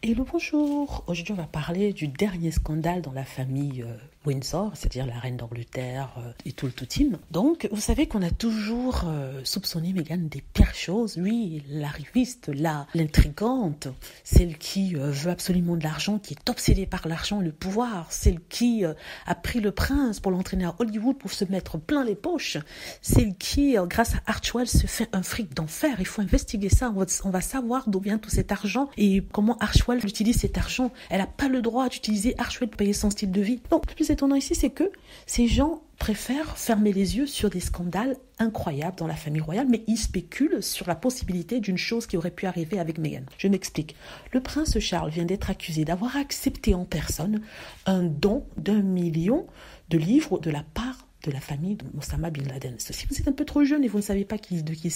Hello, bonjour. Aujourd'hui, on va parler du dernier scandale dans la famille Windsor, c'est-à-dire la reine d'Angleterre et tout le tout team. Donc, vous savez qu'on a toujours soupçonné Meghan des pires choses. Oui, l'arriviste, l'intrigante, celle qui veut absolument de l'argent, qui est obsédée par l'argent, le pouvoir, celle qui a pris le prince pour l'entraîner à Hollywood pour se mettre plein les poches, celle qui, grâce à Archewell, se fait un fric d'enfer. Il faut investiguer ça. On va savoir d'où vient tout cet argent et comment Archewell utilise cet argent. Elle n'a pas le droit d'utiliser Archewell pour payer son style de vie. Donc, le plus étonnant ici, c'est que ces gens préfèrent fermer les yeux sur des scandales incroyables dans la famille royale, mais ils spéculent sur la possibilité d'une chose qui aurait pu arriver avec Meghan. Je m'explique. Le prince Charles vient d'être accusé d'avoir accepté en personne un don d'1 million de livres de la part de la famille de Osama Bin Laden. Si vous êtes un peu trop jeune et vous ne savez pas de qui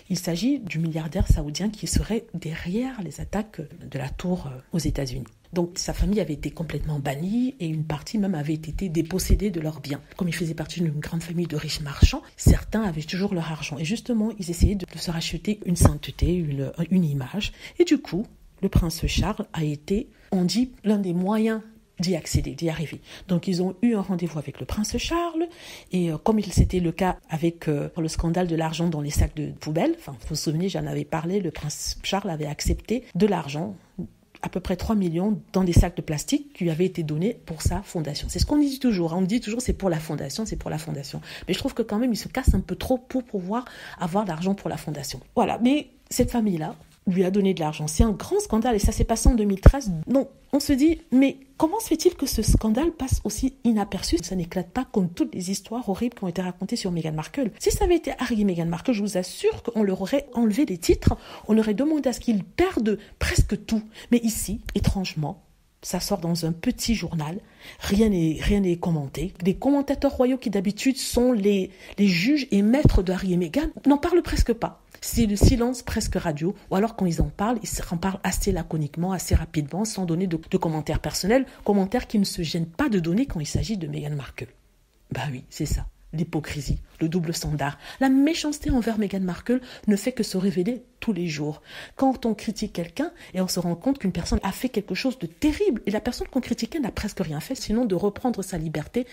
il s'agit du milliardaire saoudien qui serait derrière les attaques de la tour aux États-Unis. Donc sa famille avait été complètement bannie et une partie même avait été dépossédée de leurs biens. Comme ils faisaient partie d'une grande famille de riches marchands, certains avaient toujours leur argent. Et justement, ils essayaient de se racheter une sainteté, une image. Et du coup, le prince Charles a été, on dit, l'un des moyens d'y accéder, d'y arriver. Donc ils ont eu un rendez-vous avec le prince Charles et comme c'était le cas avec le scandale de l'argent dans les sacs de poubelle, vous vous souvenez, j'en avais parlé, le prince Charles avait accepté de l'argent, à peu près 3 millions dans des sacs de plastique qui lui avaient été donnés pour sa fondation. C'est ce qu'on dit toujours. On dit toujours c'est pour la fondation, c'est pour la fondation. Mais je trouve que quand même, il se casse un peu trop pour pouvoir avoir l'argent pour la fondation. Voilà. Mais cette famille-là lui a donné de l'argent. C'est un grand scandale et ça s'est passé en 2013. Donc, on se dit, mais comment se fait-il que ce scandale passe aussi inaperçu? Ça n'éclate pas comme toutes les histoires horribles qui ont été racontées sur Meghan Markle. Si ça avait été Harry et Meghan Markle, je vous assure qu'on leur aurait enlevé les titres, on aurait demandé à ce qu'ils perdent presque tout. Mais ici, étrangement, ça sort dans un petit journal, rien n'est commenté. Les commentateurs royaux qui d'habitude sont les juges et maîtres de Harry et Meghan n'en parlent presque pas. C'est le silence presque radio, ou alors quand ils en parlent, ils en parlent assez laconiquement, assez rapidement, sans donner de commentaires personnels, commentaires qui ne se gênent pas de donner quand il s'agit de Meghan Markle. Bah oui, c'est ça. L'hypocrisie, le double standard. La méchanceté envers Meghan Markle ne fait que se révéler tous les jours. Quand on critique quelqu'un et on se rend compte qu'une personne a fait quelque chose de terrible et la personne qu'on critiquait n'a presque rien fait, sinon de reprendre sa liberté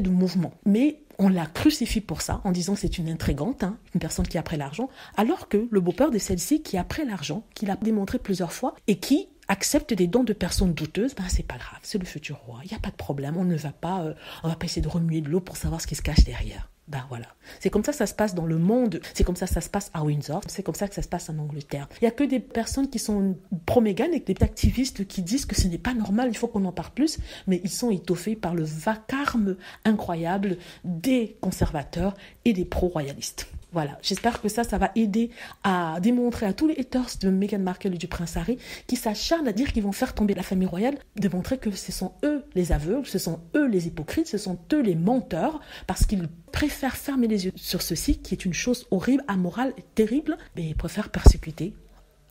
de mouvement. Mais on la crucifie pour ça en disant que c'est une intrigante, une personne qui a pris l'argent, alors que le beau-père de celle-ci qui a pris l'argent, qui l'a démontré plusieurs fois et qui accepte des dons de personnes douteuses, c'est pas grave, c'est le futur roi, il n'y a pas de problème, on va pas essayer de remuer de l'eau pour savoir ce qui se cache derrière. Voilà. C'est comme ça se passe dans le monde, c'est comme ça se passe à Windsor, c'est comme ça que ça se passe en Angleterre. Il n'y a que des personnes qui sont pro-Meghan et des activistes qui disent que ce n'est pas normal, il faut qu'on en parle plus, mais ils sont étoffés par le vacarme incroyable des conservateurs et des pro-royalistes. Voilà, j'espère que ça va aider à démontrer à tous les haters de Meghan Markle et du prince Harry qui s'acharnent à dire qu'ils vont faire tomber la famille royale, de montrer que ce sont eux les aveugles, ce sont eux les hypocrites, ce sont eux les menteurs, parce qu'ils préfèrent fermer les yeux sur ceci qui est une chose horrible, amorale, terrible, mais ils préfèrent persécuter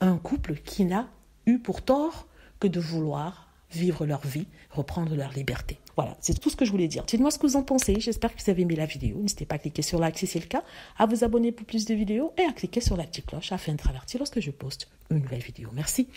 un couple qui n'a eu pour tort que de vouloir vivre leur vie, reprendre leur liberté. Voilà, c'est tout ce que je voulais dire. Dites-moi ce que vous en pensez. J'espère que vous avez aimé la vidéo. N'hésitez pas à cliquer sur like si c'est le cas, à vous abonner pour plus de vidéos et à cliquer sur la petite cloche afin de avertir lorsque je poste une nouvelle vidéo. Merci.